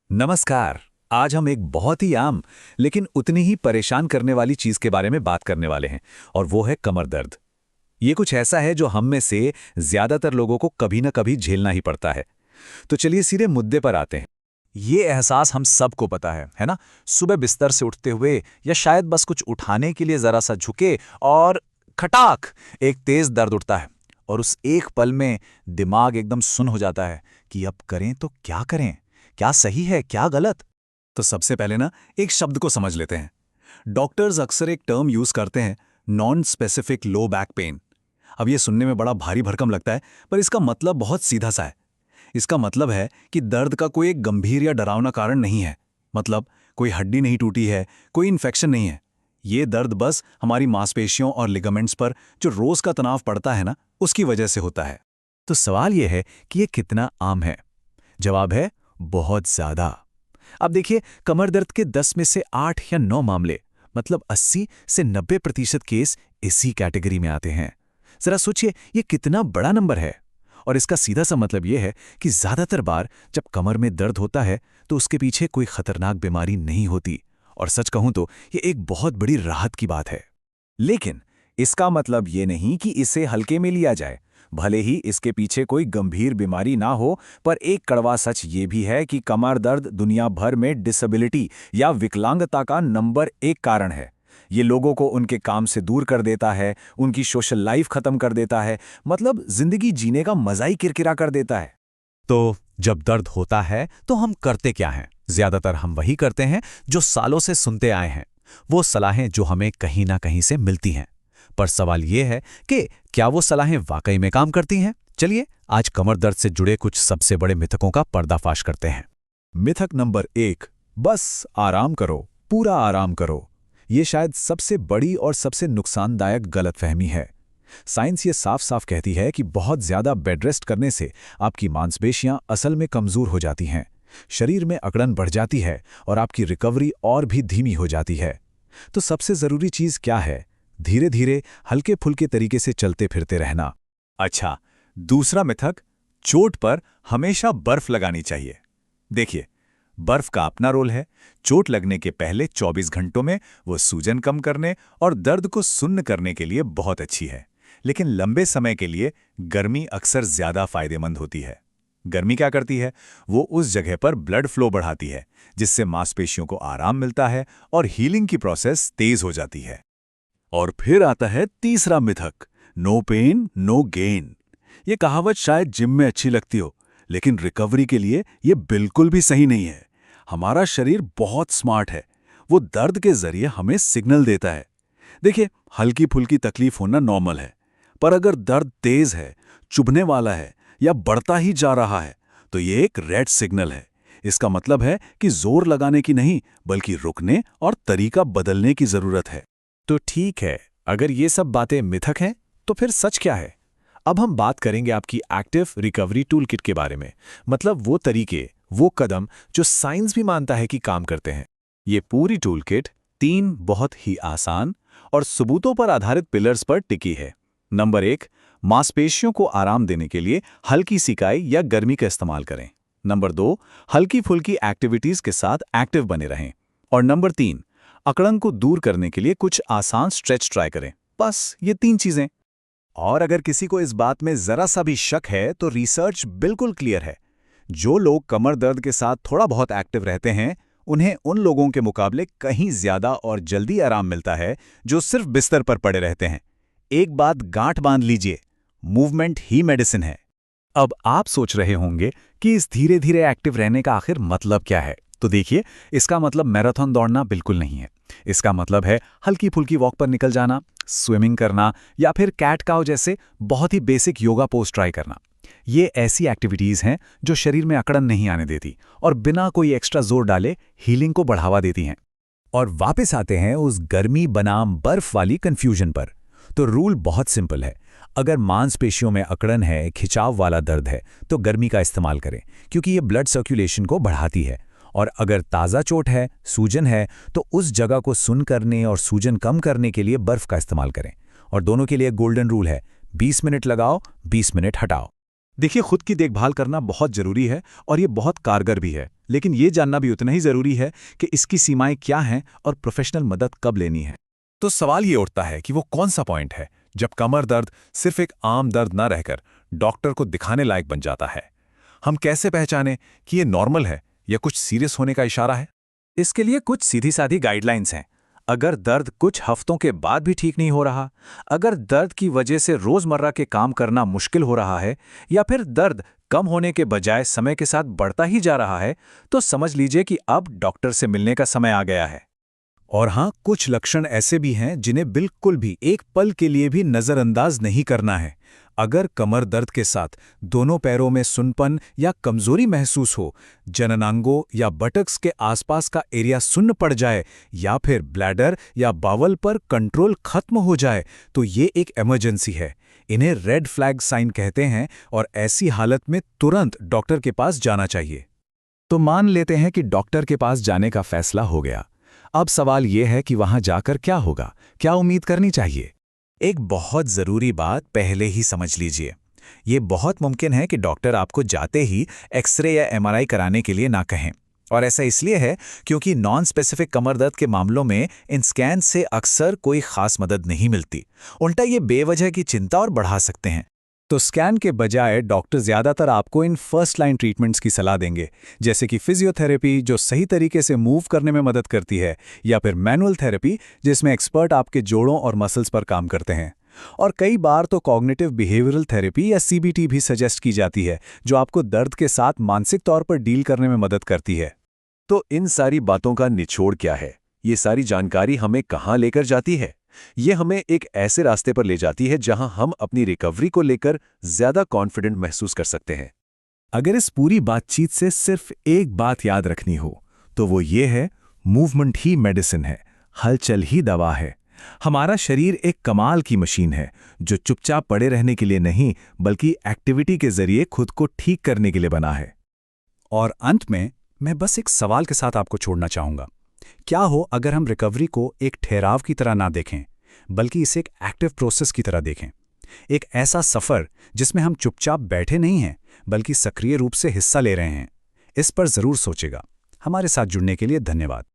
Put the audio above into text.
नमस्कार। आज हम एक बहुत ही आम लेकिन उतनी ही परेशान करने वाली चीज के बारे में बात करने वाले हैं और वो है कमर दर्द। ये कुछ ऐसा है जो हम में से ज्यादातर लोगों को कभी ना कभी झेलना ही पड़ता है। तो चलिए सीधे मुद्दे पर आते हैं। ये एहसास हम सबको पता है ना? सुबह बिस्तर से उठते हुए या शायद बस कुछ उठाने के लिए जरा सा झुके और खटाक एक तेज दर्द उठता है। और उस एक पल में दिमाग एकदम सुन्न हो जाता है कि अब करें तो क्या करें, क्या सही है क्या गलत। तो सबसे पहले ना एक शब्द को समझ लेते हैं। डॉक्टर्स अक्सर एक टर्म यूज करते हैं, non specific low back pain. अब ये सुनने में बड़ा भारी भरकम लगता है, पर इसका मतलब बहुत सीधा सा है। इसका मतलब है कि दर्द का कोई एक गंभीर या डरावना कारण नहीं है। मतलब कोई हड्डी नहीं टूटी है, कोई इन्फेक्शन नहीं है। ये दर्द बस हमारी मांसपेशियों और लिगामेंट्स पर जो रोज का तनाव पड़ता है ना, उसकी वजह से होता है। तो सवाल यह है कि ये कितना आम है? जवाब है बहुत ज्यादा। अब देखिए, कमर दर्द के 10 में से 8 या 9 मामले, मतलब 80 से 90% केस इसी कैटेगरी में आते हैं। जरा सोचिए, ये कितना बड़ा नंबर है। और इसका सीधा सा मतलब यह है कि ज्यादातर बार जब कमर में दर्द होता है तो उसके पीछे कोई खतरनाक बीमारी नहीं होती। और सच कहूं तो ये एक बहुत बड़ी राहत की बात है। लेकिन इसका मतलब ये नहीं कि इसे हल्के में लिया जाए। भले ही इसके पीछे कोई गंभीर बीमारी ना हो, पर एक कड़वा सच ये भी है कि कमर दर्द दुनिया भर में डिसेबिलिटी या विकलांगता का नंबर 1 कारण है। ये लोगों को उनके काम से दूर कर देता है, उनकी सोशल लाइफ खत्म कर देता है, मतलब जिंदगी जीने का मजा ही किरकिरा कर देता है। तो जब दर्द होता है तो हम करते क्या हैं? ज्यादातर हम वही करते हैं जो सालों से सुनते आए हैं, वो सलाहें जो हमें कहीं ना कहीं से मिलती हैं। पर सवाल यह है कि क्या वो सलाहें वाकई में काम करती हैं? चलिए आज कमर दर्द से जुड़े कुछ सबसे बड़े मिथकों का पर्दाफाश करते हैं। मिथक नंबर 1, बस आराम करो, पूरा आराम करो। ये शायद सबसे बड़ी और सबसे नुकसानदायक गलतफहमी है। साइंस ये साफ साफ कहती है कि बहुत ज्यादा बेड रेस्ट करने से आपकी मांसपेशियां असल में कमजोर हो जाती हैं, शरीर में अकड़न बढ़ जाती है और आपकी रिकवरी और भी धीमी हो जाती है। तो सबसे जरूरी चीज क्या है? धीरे धीरे हल्के फुल्के तरीके से चलते फिरते रहना। अच्छा, दूसरा मिथक, चोट पर हमेशा बर्फ लगानी चाहिए। देखिए, बर्फ का अपना रोल है। चोट लगने के पहले 24 घंटों में वो सूजन कम करने और दर्द को सुन्न करने के लिए बहुत अच्छी है। लेकिन लंबे समय के लिए गर्मी अक्सर ज्यादा फायदेमंद होती है। गर्मी क्या करती है? वो उस जगह पर ब्लड फ्लो बढ़ाती है, जिससे मांसपेशियों को आराम मिलता है और हीलिंग की प्रोसेस तेज हो जाती है। और फिर आता है तीसरा मिथक, नो पेन नो गेन। ये कहावत शायद जिम में अच्छी लगती हो, लेकिन रिकवरी के लिए ये बिल्कुल भी सही नहीं है। हमारा शरीर बहुत स्मार्ट है, वो दर्द के जरिए हमें सिग्नल देता है। देखिए, हल्की फुल्की तकलीफ होना नॉर्मल है, पर अगर दर्द तेज है, चुभने वाला है या बढ़ता ही जा रहा है, तो ये एक रेड सिग्नल है। इसका मतलब है कि जोर लगाने की नहीं, बल्कि रुकने और तरीका बदलने की जरूरत है। तो ठीक है, अगर ये सब बातें मिथक हैं तो फिर सच क्या है? अब हम बात करेंगे आपकी एक्टिव रिकवरी टूल किट के बारे में। मतलब वो तरीके, वो कदम जो साइंस भी मानता है कि काम करते हैं। ये पूरी टूल किट 3 बहुत ही आसान और सबूतों पर आधारित पिलर्स पर टिकी है। नंबर 1, मांसपेशियों को आराम देने के लिए हल्की सिकाई या गर्मी का इस्तेमाल करें। नंबर 2, हल्की फुल्की एक्टिविटीज के साथ एक्टिव बने रहें। और नंबर 3, अकड़न को दूर करने के लिए कुछ आसान स्ट्रेच ट्राई करें। बस ये 3 चीजें। और अगर किसी को इस बात में जरा सा भी शक है तो रिसर्च बिल्कुल क्लियर है। जो लोग कमर दर्द के साथ थोड़ा बहुत एक्टिव रहते हैं, उन्हें उन लोगों के मुकाबले कहीं ज्यादा और जल्दी आराम मिलता है जो सिर्फ बिस्तर पर पड़े रहते हैं। एक बात गांठ बांध लीजिए, मूवमेंट ही मेडिसिन है। अब आप सोच रहे होंगे कि इस धीरे धीरे एक्टिव रहने का आखिर मतलब क्या है? तो देखिए, इसका मतलब मैराथन दौड़ना बिल्कुल नहीं है। इसका मतलब है हल्की फुल्की वॉक पर निकल जाना, स्विमिंग करना या फिर कैट काउ जैसे बहुत ही बेसिक योगा पोज ट्राई करना। ये ऐसी एक्टिविटीज हैं जो शरीर में अकड़न नहीं आने देती और बिना कोई एक्स्ट्रा जोर डाले हीलिंग को बढ़ावा देती हैं। और वापस आते हैं उस गर्मी बनाम बर्फ वाली कंफ्यूजन पर। तो रूल बहुत सिंपल है। अगर मांसपेशियों में अकड़न है, खिंचाव वाला दर्द है, तो गर्मी का इस्तेमाल करें, क्योंकि ये ब्लड सर्कुलेशन को बढ़ाती है। और अगर ताज़ा चोट है, सूजन है, तो उस जगह को सुन्न करने और सूजन कम करने के लिए बर्फ का इस्तेमाल करें। और दोनों के लिए गोल्डन रूल है, 20 मिनट लगाओ, 20 मिनट हटाओ। देखिए, खुद की देखभाल करना बहुत जरूरी है और ये बहुत कारगर भी है। लेकिन ये जानना भी उतना ही ज़रूरी है कि इसकी सीमाएं क्या हैं और प्रोफेशनल मदद कब लेनी है। तो सवाल ये उठता है कि वो कौन सा पॉइंट है जब कमर दर्द सिर्फ एक आम दर्द न रहकर डॉक्टर को दिखाने लायक बन जाता है। हम कैसे पहचानें कि ये नॉर्मल है या कुछ सीरियस होने का इशारा है? इसके लिए कुछ सीधी साधी गाइडलाइंस हैं। अगर दर्द कुछ हफ्तों के बाद भी ठीक नहीं हो रहा, अगर दर्द की वजह से रोजमर्रा के काम करना मुश्किल हो रहा है, या फिर दर्द कम होने के बजाय समय के साथ बढ़ता ही जा रहा है, तो समझ लीजिए कि अब डॉक्टर से मिलने का समय आ गया है। और हाँ, कुछ लक्षण ऐसे भी हैं जिन्हें बिल्कुल भी एक पल के लिए भी नज़रअंदाज नहीं करना है। अगर कमर दर्द के साथ दोनों पैरों में सुन्नपन या कमजोरी महसूस हो, जननांगों या बटक्स के आसपास का एरिया सुन्न पड़ जाए, या फिर ब्लैडर या बावल पर कंट्रोल खत्म हो जाए, तो ये एक इमरजेंसी है। इन्हें रेड फ्लैग साइन कहते हैं और ऐसी हालत में तुरंत डॉक्टर के पास जाना चाहिए। तो मान लेते हैं कि डॉक्टर के पास जाने का फैसला हो गया। अब सवाल यह है कि वहां जाकर क्या होगा, क्या उम्मीद करनी चाहिए। एक बहुत ज़रूरी बात पहले ही समझ लीजिए। ये बहुत मुमकिन है कि डॉक्टर आपको जाते ही एक्सरे या एमआरआई कराने के लिए ना कहें। और ऐसा इसलिए है क्योंकि नॉन स्पेसिफिक कमर दर्द के मामलों में इन स्कैन से अक्सर कोई खास मदद नहीं मिलती। उल्टा ये बेवजह की चिंता और बढ़ा सकते हैं। तो स्कैन के बजाय डॉक्टर ज़्यादातर आपको इन फर्स्ट लाइन ट्रीटमेंट्स की सलाह देंगे, जैसे कि फिजियोथेरेपी जो सही तरीके से मूव करने में मदद करती है, या फिर मैनुअल थेरेपी जिसमें एक्सपर्ट आपके जोड़ों और मसल्स पर काम करते हैं। और कई बार तो कॉग्निटिव बिहेवियरल थेरेपी या सीबीटी भी सजेस्ट की जाती है, जो आपको दर्द के साथ मानसिक तौर पर डील करने में मदद करती है। तो इन सारी बातों का निचोड़ क्या है? ये सारी जानकारी हमें कहाँ लेकर जाती है? ये हमें एक ऐसे रास्ते पर ले जाती है जहां हम अपनी रिकवरी को लेकर ज्यादा कॉन्फिडेंट महसूस कर सकते हैं। अगर इस पूरी बातचीत से सिर्फ एक बात याद रखनी हो, तो वो ये है, मूवमेंट ही मेडिसिन है, हलचल ही दवा है। हमारा शरीर एक कमाल की मशीन है जो चुपचाप पड़े रहने के लिए नहीं, बल्कि एक्टिविटी के जरिए खुद को ठीक करने के लिए बना है। और अंत में मैं बस एक सवाल के साथ आपको छोड़ना चाहूंगा। क्या हो अगर हम रिकवरी को एक ठहराव की तरह ना देखें, बल्कि इसे एक एक्टिव प्रोसेस की तरह देखें। एक ऐसा सफ़र जिसमें हम चुपचाप बैठे नहीं हैं, बल्कि सक्रिय रूप से हिस्सा ले रहे हैं। इस पर ज़रूर सोचेगा। हमारे साथ जुड़ने के लिए धन्यवाद।